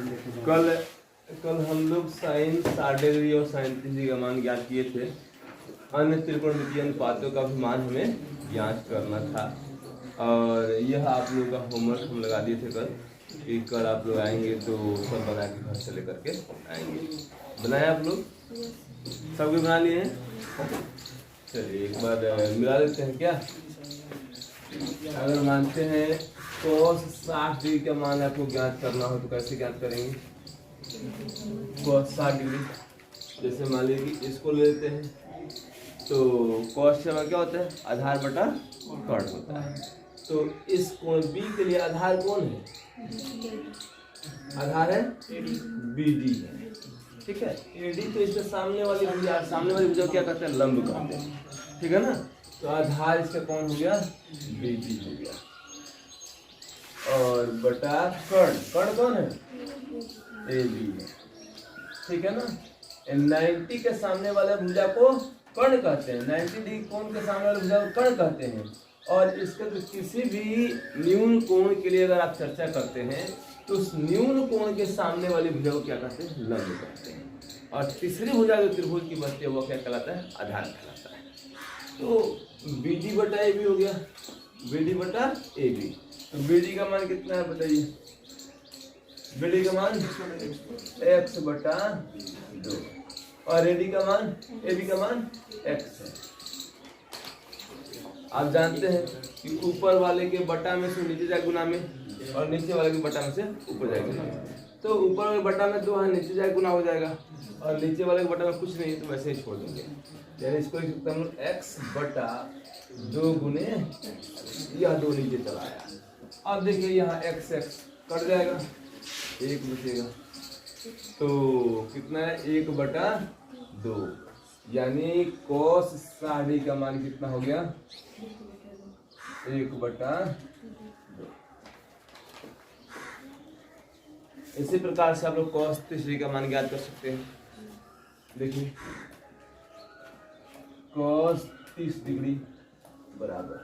कल कल हम लोग साइन 60 डिग्री और साइन 30 डिग्री का मान ज्ञात किए थे। अन्य त्रिकोणमितीय अनुपातों का भी मान हमें जांच करना था और यह आप लोगों का होमवर्क हम लगा दिए थे कल कि कल आप लोग आएंगे तो सब बना के घर से लेकर के आएंगे। बनाए आप लोग सबके बना लिए हैं? चलिए एक बार मिला लेते हैं क्या। अगर मानते हैं cos 60 डिग्री का मान आपको ज्ञात करना हो तो कैसे ज्ञात करेंगे? cos 60 डिग्री जैसे मान लीजिए कि इसको ले लेते हैं तो cos से क्या होता है? आधार बटा कर्ण होता है। तो इस कोण B के लिए आधार कौन है? आधार है BD है, ठीक है। AD तो इसके सामने वाली भुजा, सामने वाली भुजा क्या कहते हैं? लंब कहते हैं, ठीक है ना। तो आधार इसका कौन हो गया? BD हो गया और बटा कर्ण, कर्ण कौन है? AB है, ठीक है ना। 90 के सामने वाले भुजा को कर्ण कहते हैं, 90 डिग्री कोण के सामने वाले भुजा को कर्ण कहते हैं। और इसके तो किसी भी न्यून कोण के लिए अगर आप चर्चा करते हैं तो उस न्यून कोण के सामने वाली भुजा को क्या कहते हैं? लंब कहते हैं। और तीसरी भुजा जो त्रिभुज की बनती है वो क्या कहलाता है? आधार कहलाता है। तो BD बटा AB हो गया, BD बटा AB। तो BD का मान कितना है बताइए? BD का मान x बटा 2 और AD का मान, AB का मान x है। आप जानते हैं कि ऊपर वाले के बटा में से नीचे जाए गुना में और नीचे वाले के बटा में से ऊपर जाए गुना में। तो ऊपर वाले बटा में 2 है, नीचे जाए गुना हो जाएगा और नीचे वाले के बटा में कुछ नहीं तो वैसे ही छोड़ देंगे। यानी इसको लिख सकते हैं x बटा 2 गुने यह 2 नीचे चला आया। अब देखिए यहाँ x कट जाएगा, 1 बचेगा तो कितना है? 1 बटा 2 यानी cos 60 डिग्री का मान कितना हो गया? 1 बटा 2। इसी प्रकार से आप लोग cos 30 डिग्री का मान ज्ञात कर सकते हैं। देखिए cos 30 डिग्री बराबर,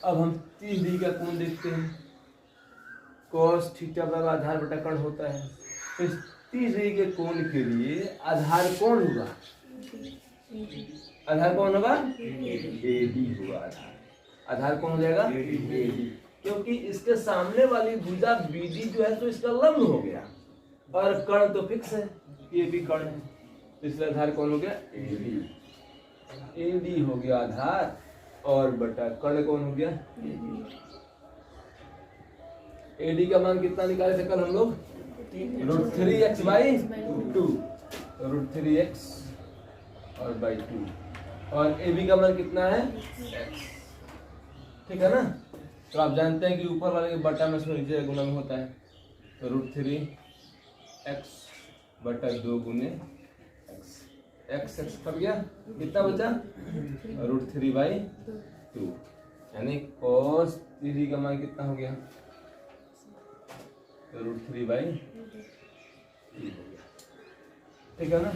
अब हम 30 डिग्री का कोण देखते हैं। cos थीटा बराबर आधार बटा कर्ण होता है। तो इस 30 डिग्री के कोण के लिए आधार कौन होगा? आधार कौन होगा? AD होगा। आधार कौन हो जाएगा? AD, क्योंकि इसके सामने वाली भुजा BD जो है तो इसका लंब हो गया और कर्ण तो फिक्स है, ये भी कर्ण है, तो इसलिए आधार कौन हो गया? AD हो गया आधार और बटा कर्ण कौन हो गया? AD का मान कितना निकाले थे कल हम लोग? √3x बाई 2, √3x और बाई 2 और AB का मान कितना है? x, ठीक है ना। तो आप जानते हैं कि ऊपर वाले के बटा में से नीचे गुना में होता है, तो √3x बटा 2 गुने x कट गया, कितना बचा? √3 बाई 2 यानी cos 30 का मान कितना हो गया? √3 बाई 2 हो गया, ठीक है ना।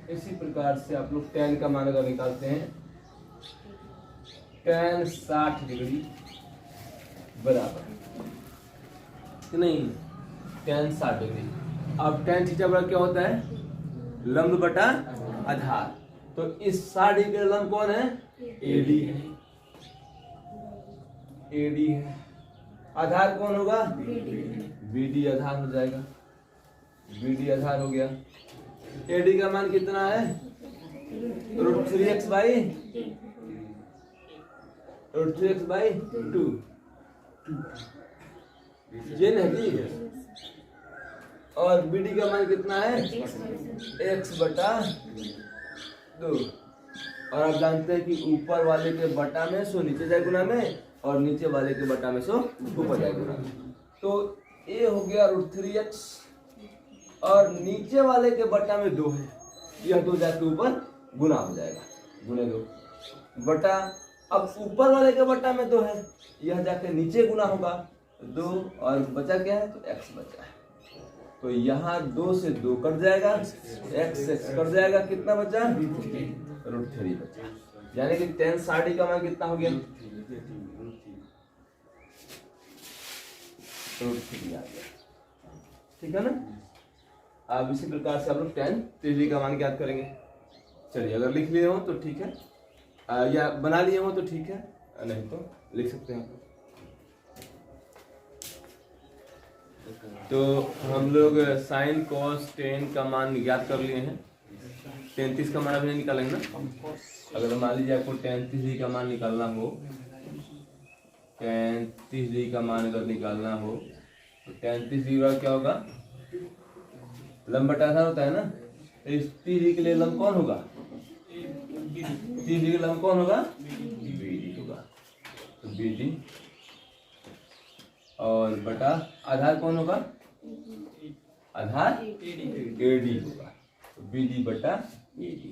इसी प्रकार से आप लोग tan का मान अगर निकालते हैं, tan 60 डिग्री बराबर कि नहीं? tan 60 degree. अब tan थीटा बराबर क्या होता है? लंब बटा आधार। तो इस 60 डिग्री का लंब कौन है? AD है, AD है। आधार कौन होगा? BD आधार हो जाएगा, BD आधार हो गया। AD का मान कितना है? √3x बाई 2 ये नहीं। और BD का मान कितना है? x बटा 2 और आप जानते हैं कि ऊपर वाले के बटा में सो नीचे जाए गुना में और नीचे वाले के बटा में सो ऊपर जाए गुना में। तो A हो गया √3x और नीचे वाले के बटा में 2 है, यह 2 जाके ऊपर गुना हो जाएगा, गुने 2 बटा। अब ऊपर वाले के बटा में 2 है, यह जाके नीचे गुना होगा 2 और बचा क्या है? तो x बचा है। तो यहाँ 2 से 2 कट जाएगा, x कट जाएगा, कितना बचा? √3 बचा। यानी कि tan 60 का मान कितना हो गया? √3 आ गया। ठीक है ना। अब इसी प्रकार से आप लोग tan 30 डिग्री का मान ज्ञात करेंगे। चलिए अगर लिख लिए हो तो ठीक है, या बना लिए हो तो ठीक है, नहीं तो लिख सकते हैं। तो हम लोग साइन कॉस टेन का मान ज्ञात कर लिए हैं। 33 का मान अभी नहीं निकालेंगे ना। अगर मान लीजिए आपको 33 डिग्री का मान निकालना हो, 33 डिग्री का मान अगर निकालना हो तो 33 डिग्री का क्या होगा, लंब बटा आधार होता है ना। तो इस 30 डिग्री के लिए लंब कौन होगा, 30 डिग्री का लंब कौन होगा, BD होगा। तो BD और बटा आधार कौन होगा, आधार AD होगा। तो BD बटा AD।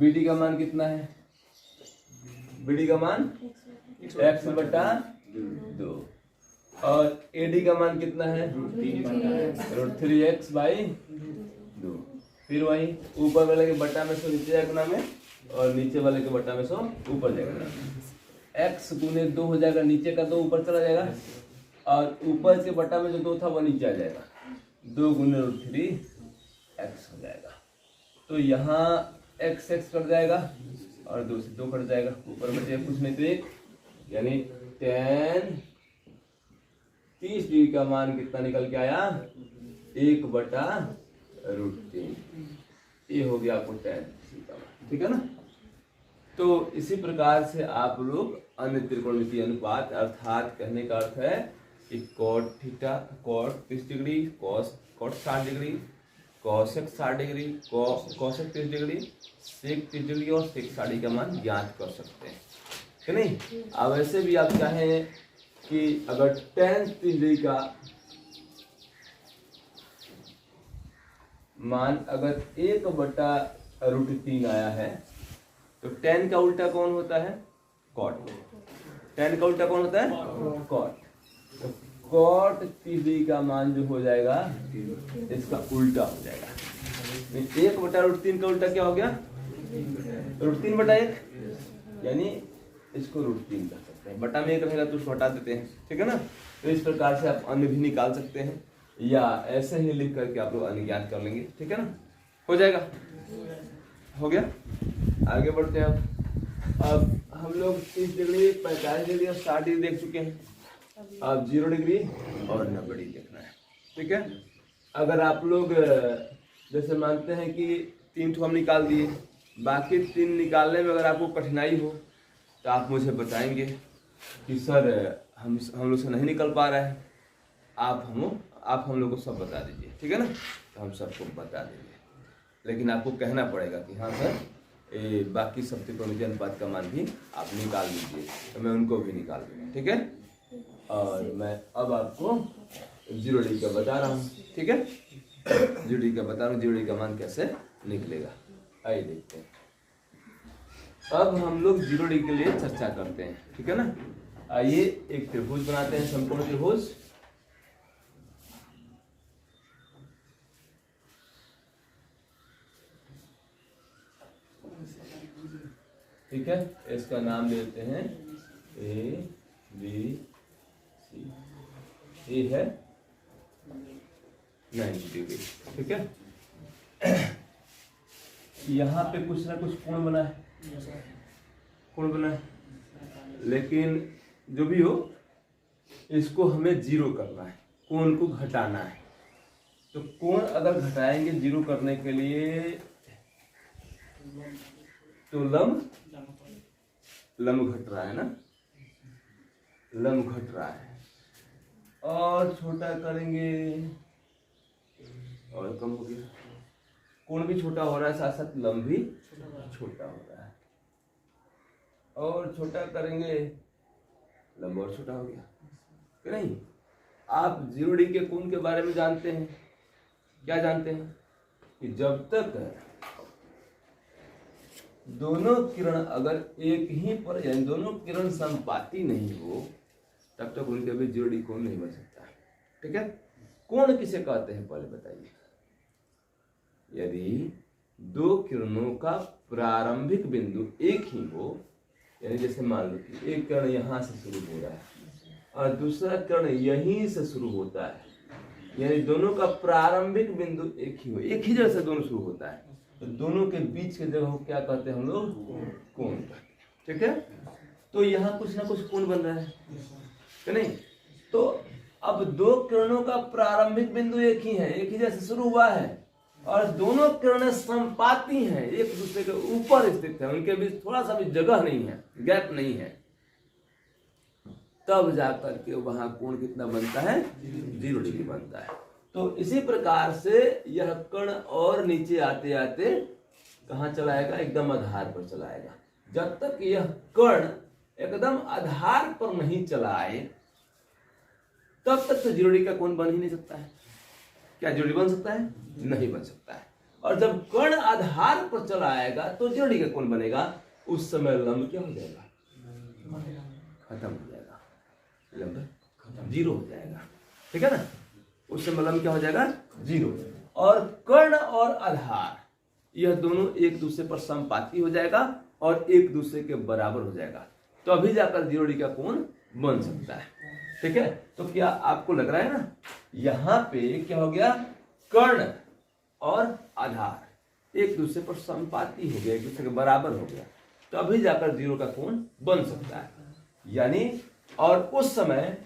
BD का मान कितना है, BD का मान x बटा 2 और AD का मान कितना है, √3x बाई 2। फिर वही ऊपर वाले के बटा में से नीचे जाएगा में, और नीचे वाले के बटा में से ऊपर जाएगा। x गुने 2 हो जाएगा, नीचे का 2 ऊपर चला जाएगा, और ऊपर के बटा में जो 2 था वो नीचे आ जाएगा। 2 गुने √3x हो जाएगा। तो यहाँ x कट जाएगा और 2 से 2 कट जाएगा, ऊपर बचेगा कुछ नहीं तो 1, यानी tan 30 डिग्री का मान कितना निकल के आया, 1 बटा √3। ये हो गया आपको tan 30 का मान, ठीक है ना। तो इसी प्रकार से आप लोग अन्य त्रिकोणमितीय अनुपात, अर्थात कहने का अर्थ है कि cot theta, cot 30 degree, cot 60 degree, cosec 60 degree, cosec 30 degree, sec 30 degree और sec 60 का मान ज्ञात कर सकते हैं कि नहीं। अब ऐसे भी आप चाहें कि अगर tan 30 डिग्री का मान अगर 1 बटा √3 आया है तो tan का उल्टा कौन होता है, cot। tan का उल्टा कौन होता है, cot। तो cot 30 डिग्री का मान जो हो जाएगा इसका उल्टा हो जाएगा। 1 बटा √3 का उल्टा क्या हो गया, √3 बटा 1, यानी इसको √3 कर सकते हैं। बटा में 1 रहेगा तो उसको हटा देते हैं, ठीक है ना। तो इस प्रकार से आप अन्य भी निकाल सकते हैं, या ऐसे ही लिख करके आप लोग अन्य ज्ञात कर लेंगे, ठीक है ना। हो जाएगा, हो गया। आगे बढ़ते हैं। अब हम लोग 30 डिग्री, 45 डिग्री और 60 डिग्री देख चुके हैं। अब 0 डिग्री और 90 डिग्री देखना है, ठीक है। अगर आप लोग जैसे मानते हैं कि 3 ठो हम निकाल दिए, बाकी 3 निकालने में अगर आपको कठिनाई हो तो आप मुझे बताएंगे कि सर हम लोग से नहीं निकल पा रहा है, आप हम लोग को सब बता दीजिए, ठीक है ना। तो हम सबको बता देंगे, लेकिन आपको कहना पड़ेगा कि हाँ सर बाकी सब त्रिकोणमितीय अनुपात का मान भी आप निकाल लीजिए, तो मैं उनको भी निकाल दूंगा, ठीक है। और मैं अब आपको 0 डिग्री का बता रहा हूँ, ठीक है। 0 डिग्री का बता रहा हूँ, 0 डिग्री का मान कैसे निकलेगा, आइए देखते हैं। अब हम लोग 0 डिग्री के लिए चर्चा करते हैं, ठीक है ना। आइए एक त्रिभुज बनाते हैं, संपूर्ण त्रिभुज। ठीक है, इसका नाम देते हैं ABC। ये है 90 डिग्री, ठीक है। यहाँ पे कुछ ना कुछ कोण बना है, कोण बना है, लेकिन जो भी हो इसको हमें 0 करना है, कोण को घटाना है। तो कोण अगर घटाएंगे 0 करने के लिए तो लंब घट रहा है ना, लंब घट रहा है, और छोटा करेंगे और कम हो गया। कोण भी छोटा हो रहा है, साथ साथ लंब भी छोटा हो रहा है, और छोटा करेंगे लंब और छोटा हो गया कि नहीं। आप 0 डिग्री के कोण के बारे में जानते हैं, क्या जानते हैं कि जब तक दोनों किरण अगर एक ही पर, यानी दोनों किरण समपाती नहीं हो, तब तक उनके भी 0 डिग्री कोण नहीं बन सकता, ठीक है। कोण किसे कहते हैं पहले बताइए। यदि 2 किरणों का प्रारंभिक बिंदु एक ही हो, यानी जैसे मान लो कि एक किरण यहाँ से शुरू हो रहा है और दूसरा किरण यहीं से शुरू होता है, यानी दोनों का प्रारंभिक बिंदु एक ही हो, एक ही जगह से दोनों शुरू होता है, तो दोनों के बीच के जगह को क्या कहते हैं हम लोग? कोण कहते हैं। ठीक है, तो यहाँ कुछ ना कुछ कोण बन रहा है कि नहीं? तो अब दो किरणों का प्रारंभिक बिंदु एक ही है, एक ही जैसे शुरू हुआ है, और दोनों किरणें संपाती हैं, एक दूसरे के ऊपर स्थित है, उनके बीच थोड़ा सा भी जगह नहीं है, गैप नहीं है, तब जाकर के वहां कोण कितना बनता है? 0 डिग्री बनता है। तो इसी प्रकार से यह कण और नीचे आते आते कहाँ चलाएगा? एकदम आधार पर चलाएगा। जब तक यह कण एकदम आधार पर नहीं चला आए तब तक तो 0 डिग्री का कोण बन ही नहीं सकता है। क्या 0 डिग्री बन सकता है? नहीं बन सकता है। और जब कण आधार पर चला आएगा तो 0 डिग्री का कोण बनेगा, उस समय लंब क्या हो जाएगा? खत्म हो जाएगा, लंब 0 हो जाएगा। ठीक है ना? उस समय लंब क्या हो जाएगा? 0। और कर्ण और आधार यह दोनों एक दूसरे पर समपाती हो जाएगा और एक दूसरे के बराबर हो जाएगा, तो अभी जाकर 0 डिग्री का कोण बन सकता है। ठीक है, तो क्या आपको लग रहा है ना, यहां पे क्या हो गया? कर्ण और आधार एक दूसरे पर समपाती हो गया, एक दूसरे के बराबर हो गया, तो अभी जाकर 0 का कोण बन सकता है। यानी और उस समय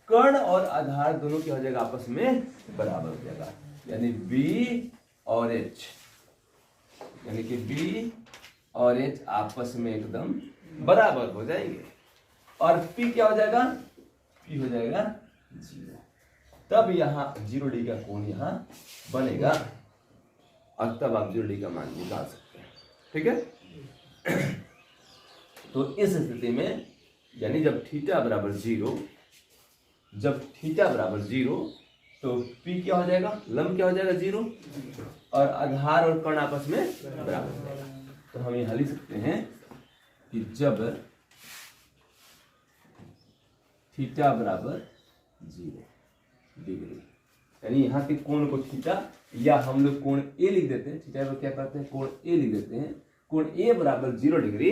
कर्ण और आधार दोनों क्या हो जाएगा? आपस में बराबर हो जाएगा, यानी B और H, यानी कि B और H आपस में एकदम बराबर हो जाएंगे। और P क्या हो जाएगा? P हो जाएगा 0। तब यहाँ 0 डिग्री का कोण यहाँ बनेगा और तब आप 0 डिग्री का मान निकाल सकते हैं। ठीक है, तो इस स्थिति में यानी जब थीटा बराबर 0, जब थीटा बराबर 0 तो P क्या हो जाएगा? लंब क्या हो जाएगा? 0, और आधार और कर्ण आपस में बराबर हो जाएगा। तो हम यहां लिख सकते हैं कि जब थीटा बराबर 0 डिग्री, यानी यहाँ के कोण को थीटा, या हम लोग कोण A लिख देते हैं, थीटा को क्या करते हैं? कोण A लिख देते हैं। कोण A बराबर 0 डिग्री,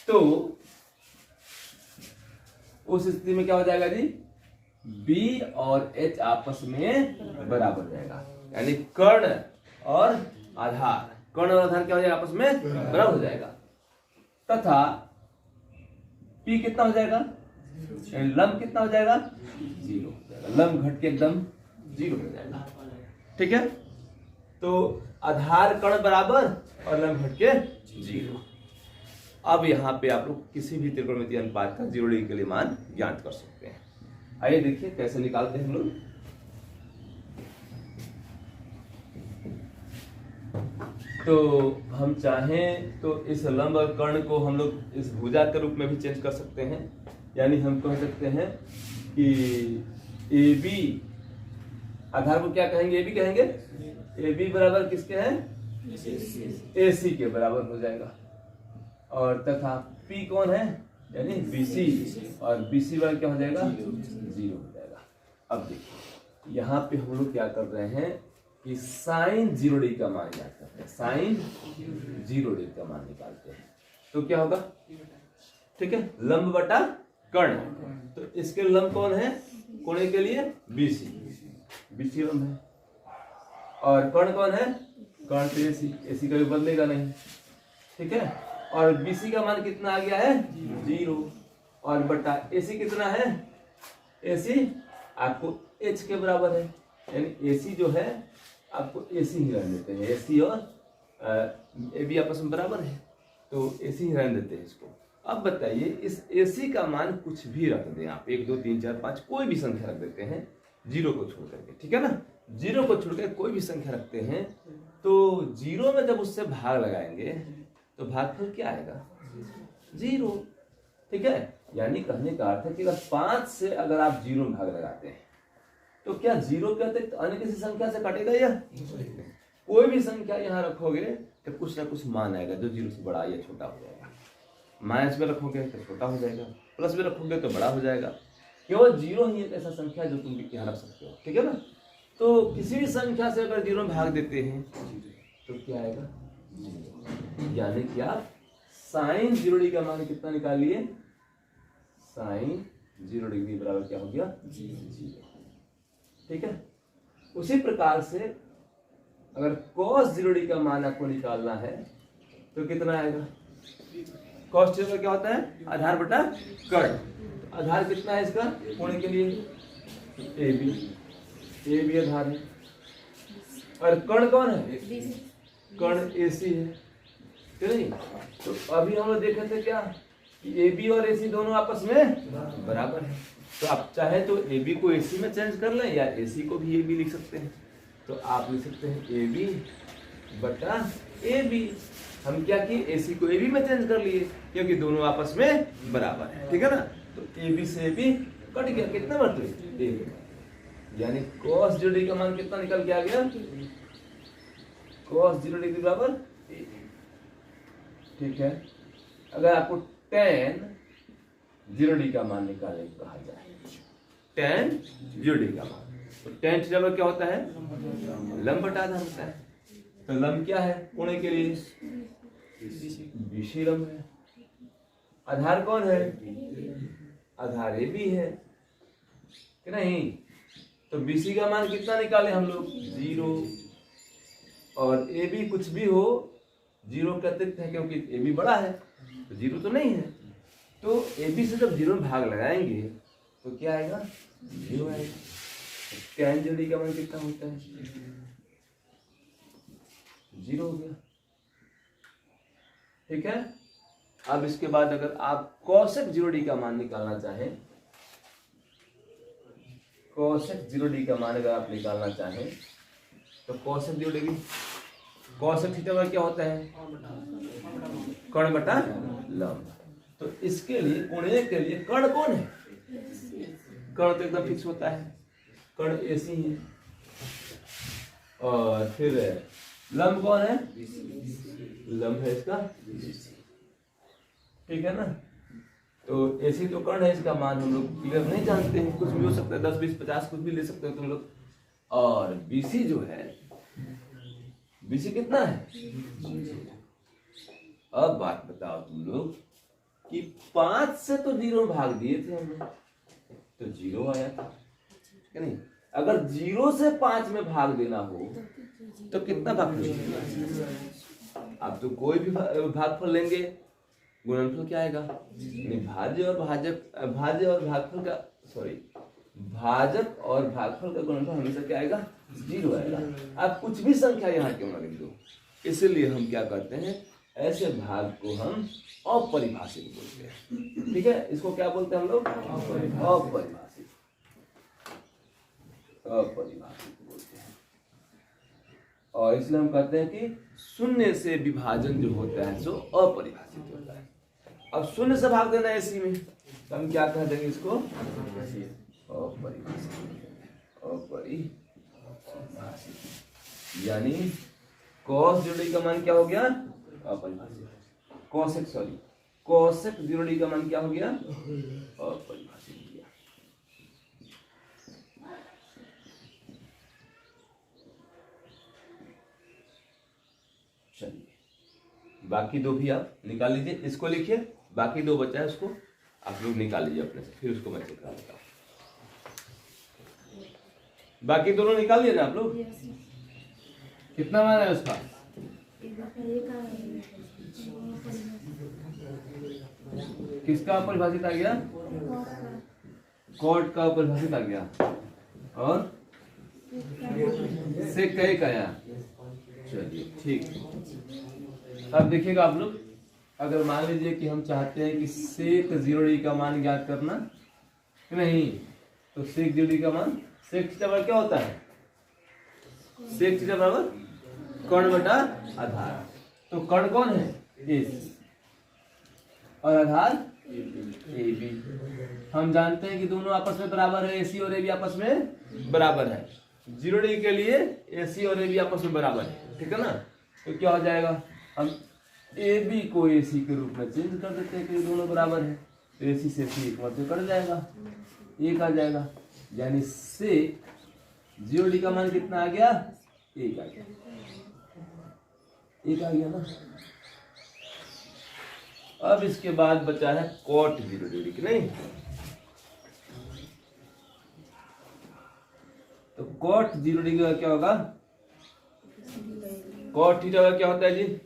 तो उस स्थिति में क्या हो जाएगा जी? B और H आपस में बराबर हो जाएगा, यानी कर्ण और आधार, कर्ण और आधार क्या हो जाएगा? आपस में बराबर हो जाएगा। तथा P कितना हो जाएगा? लंब कितना हो जाएगा? 0 हो जाएगा, लंब घट के एकदम 0 हो जाएगा। ठीक है, तो आधार कर्ण बराबर और लंब घट के 0। अब यहाँ पे आप लोग किसी भी त्रिकोणमितीय अनुपात का 0 डिग्री के लिए मान ज्ञात कर सकते हैं। आइए देखिए कैसे निकालते हैं हम लोग। तो हम चाहें तो इस लंब और कर्ण को हम लोग इस भुजा के रूप में भी चेंज कर सकते हैं, यानी हम कह सकते हैं कि AB, आधार को क्या कहेंगे? AB कहेंगे। AB बराबर किसके हैं? AC के बराबर हो जाएगा। और तथा P कौन है? यानी BC, और BC बराबर क्या हो जाएगा? 0 हो जाएगा। अब देखिए यहाँ पे हम लोग क्या कर रहे हैं कि साइन 0 डिग्री का मान ज्ञात करते हैं, साइन 0 डिग्री का मान निकालते हैं। तो क्या होगा? ठीक है, लंब बटा कर्ण, तो इसके लंब कौन है? कोण के लिए BC लंब है, और कर्ण कौन है? कर्ण तो AC कभी बदलेगा नहीं। ठीक है, और BC का मान कितना आ गया है? 0, और बटा AC कितना है? AC आपको H के बराबर है, यानी AC जो है आपको AC ही रहने देते हैं, AC और AB आपस में बराबर है, तो AC ही रहने देते हैं इसको। अब बताइए इस AC का मान कुछ भी रख दें आप, 1 2 3 4 5 कोई भी संख्या रख देते हैं 0 को छोड़ करके। ठीक है ना, 0 को छोड़ कर कोई भी संख्या रखते हैं, तो 0 में जब उससे भाग लगाएंगे तो भागफल क्या आएगा? 0। ठीक है, यानी कहने का अर्थ है कि अगर 5 से अगर आप 0 में भाग लगाते हैं तो क्या 0 के अतिरिक्त अन्य किसी संख्या से कटेगा? या कोई भी संख्या यहाँ रखोगे तो कुछ ना कुछ मान आएगा जो 0 से बड़ा या छोटा हो जाएगा। माइनस में रखोगे तो छोटा हो जाएगा, प्लस में रखोगे तो बड़ा हो जाएगा। केवल 0 ही एक ऐसा संख्या जो तुम यहाँ रख सकते हो। ठीक है ना, तो किसी भी संख्या से अगर 0 में भाग देते हैं तो क्या आएगा? 0। यानी कि आप साइन 0 डिग्री का मान कितना निकाल लिए? साइन 0 डिग्री बराबर क्या हो गया? 0। ठीक है, उसी प्रकार से अगर cos 0 का मान आपको निकालना है तो कितना आएगा? cos 0 क्या होता है? आधार बटा कर्ण। तो आधार कितना है इसका कोण के लिए? ए बी आधार है। और कर्ण कौन है? कर्ण AC है, ठीक नहीं? तो अभी हम लोग देखे थे क्या कि AB और AC दोनों आपस में बराबर है। तो आप चाहे तो AB को AC में चेंज कर लें या AC को भी AB लिख सकते हैं। तो आप लिख सकते हैं AB बटा AB। हम क्या किए? AC को AB में चेंज कर लिए क्योंकि दोनों आपस में बराबर है, ठीक है ना? तो AB से AB कट गया, कितना मतलब AB, यानी cos 0 का मान कितना निकल के आ गया? cos 0 बराबर AB, ठीक है। अगर आपको tan 0 का मान निकालने को कहा जाए, tan 0 का मान, तो tan थीटा क्या होता है? लंब बटा आधार होता है। तो लंब क्या है कोण के लिए? BC लंब है। आधार कौन है? आधार AB है कि नहीं? तो BC का मान कितना निकाले हम लोग? 0। और AB कुछ भी हो 0 के अतिरिक्त है क्योंकि AB बड़ा है, तो 0 तो नहीं है। तो AB से जब 0 में भाग लगाएंगे तो क्या आएगा? 0 आएगा। tan 0 का मान कितना होता है? 0 हो गया, ठीक है। अब इसके बाद अगर आप cosec 0 का मान निकालना चाहें, cosec 0 का मान अगर आप निकालना चाहें तो cosec 0 cosec थीटा क्या होता है? कर्ण बटा लंब। तो इसके लिए कोणीय के लिए कर्ण कौन है? कर्ण तो एकदम फिक्स होता है, कर्ण AC है। और फिर लंब कौन है? लंब है इसका, ठीक है ना? तो AC तो कर्ण है, इसका मान हम लोग क्लियर नहीं जानते हैं, कुछ भी हो सकता है, 10 20 50 कुछ भी ले सकते हो तुम लोग। और BC जो है, BC कितना है? अब बात बताओ तुम लोग कि 5 से तो 0 भाग दिए थे हम लोग, तो 0 आया था कि नहीं? अगर 0 से 5 में भाग देना हो तो कितना भागफल? आप तो कोई भी भागफल लेंगे, गुणनफल क्या आएगा? भाज्य और भागफल का भाजक और भागफल का गुणनफल हमेशा क्या आएगा? 0 आएगा। आप कुछ भी संख्या यहाँ क्यों ना लिख दो। इसलिए हम क्या करते हैं, ऐसे भाग को हम अपरिभाषित बोलते हैं, ठीक है। इसको क्या बोलते हैं हम लोग? अपरिभाषित बोलते हैं। और इसलिए हम कहते हैं कि शून्य से विभाजन जो होता है सो अपरिभाषित होता है। अब शून्य से भाग देना AC में, तो हम क्या कह देंगे इसको? अपरिभाषित। यानी cos 0 का मान क्या हो गया? अपरिभाषित। cosec 0 का मान क्या हो गया? अपरिभाषित हो गया। चलिए, बाकी दो भी आप निकाल लीजिए। इसको लिखिए, बाकी दो बचा है उसको आप लोग निकाल लीजिए अपने से, फिर उसको मैं चेक करता हूँ। बाकी दोनों निकाल लिए ना आप लोग? कितना मान है उसका? किसका अपरिभाषित आ गया? कॉट का अपरिभाषित आ गया। और सेक का एक आया। चलिए ठीक। अब देखिएगा आप लोग, अगर मान लीजिए कि हम चाहते हैं कि सेक 0 का मान ज्ञात करना, नहीं तो सेक 0 का मान, सेक थीटा बराबर क्या होता है? सेक थीटा बराबर कर्ण बटा आधार। तो कर्ण कौन है? AC और आधार AB। हम जानते हैं कि दोनों आपस में बराबर है, AC और AB आपस में बराबर है। 0 के लिए AC और AB आपस में बराबर है, ठीक है ना? तो क्या हो जाएगा, हम AB को AC के रूप में चेंज कर देते हैं कि दोनों बराबर है। तो AC से AC एक बार से कट जाएगा, 1 आ जाएगा। यानी से 0 का मान कितना आ गया? 1 आ गया। 1 आ गया ना। अब इसके बाद बचा है cot 0 की, नहीं? तो कॉट 0 डिग्री का क्या होगा, कॉट थीटा का क्या होता है जी,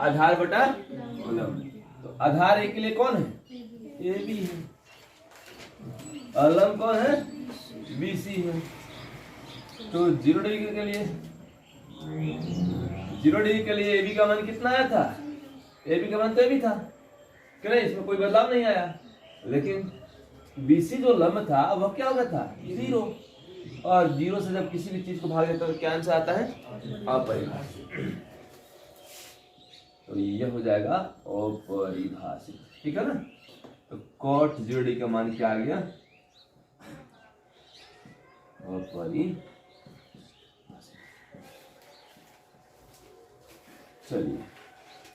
आधार बटा लंब। तो आधार ए के लिए कौन है, ए बी है, और लंब कौन है, बी सी है। तो 0 डिग्री के लिए, 0 डिग्री के लिए ए बी का मान कितना आया था, ए बी का मान तो ए बी था कि नहीं, इसमें कोई बदलाव नहीं आया। लेकिन बीसी जो लंब था वह क्या हो गया था, 0, और 0 से जब किसी भी चीज को भाग देता है तो क्या आंसर आता है, अपरिभाषित। तो यह हो जाएगा अपरिभाषित, ठीक है ना। तो कॉट 0 डिग्री का मान क्या आ गया, अपरिभाषित। चलिए